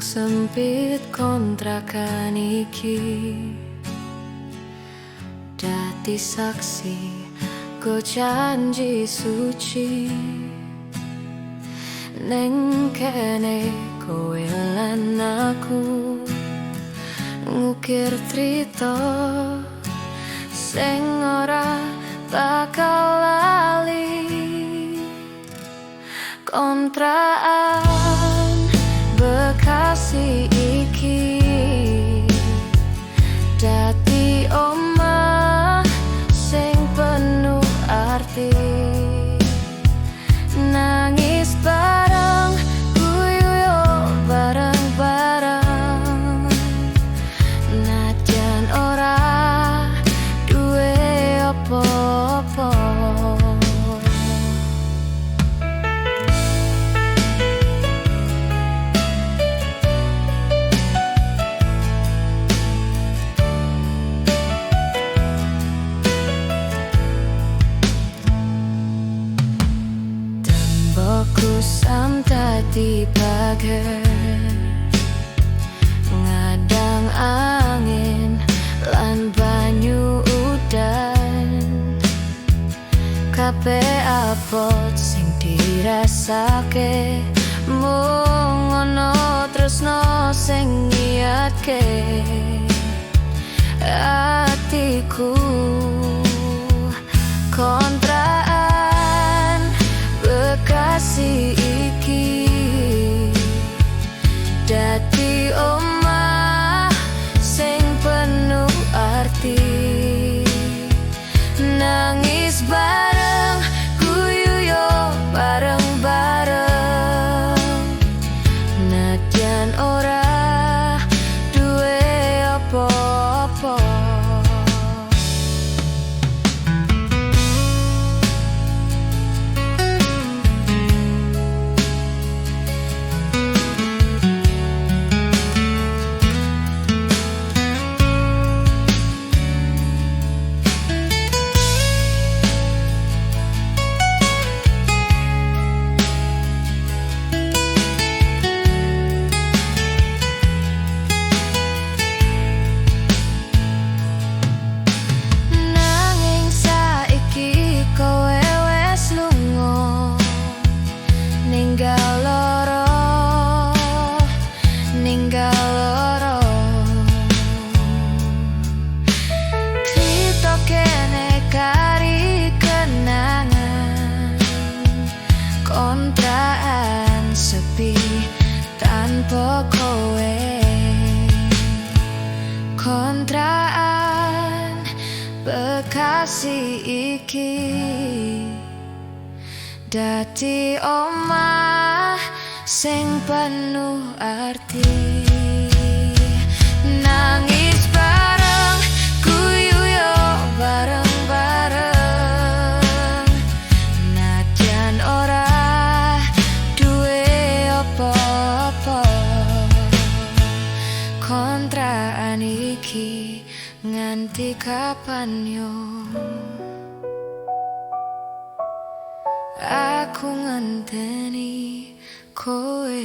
sempit kontrakan iki, dadi saksi go janji suci. Neng kene kowe lan aku ngukir trito sing ora bakal lali. Kontrakan Bekasi iki dadi omah sing penuh arti. Nangis bareng, guyu bareng-bareng, najan ora duwe apa-apa. Kusam tadi pagar, ngadang angin lan banyu udan. Kabeh abot sing dirasake, mung ono tresno sing ngiatke atiku. Kontrakan Bekasi iki dadi omah sing penuh arti. Nangis bareng, guyu yo bareng-bareng, najan ora duwe apa-apa. Kontrakan sepi tanpa kowe. Kontrakan Bekasi iki dadi omah sing penuh arti. Nangis bareng, guyu yo bareng-bareng, najan ora apa-apa. Kontrakan iki nganti kapan yo aku ngenteni kowe.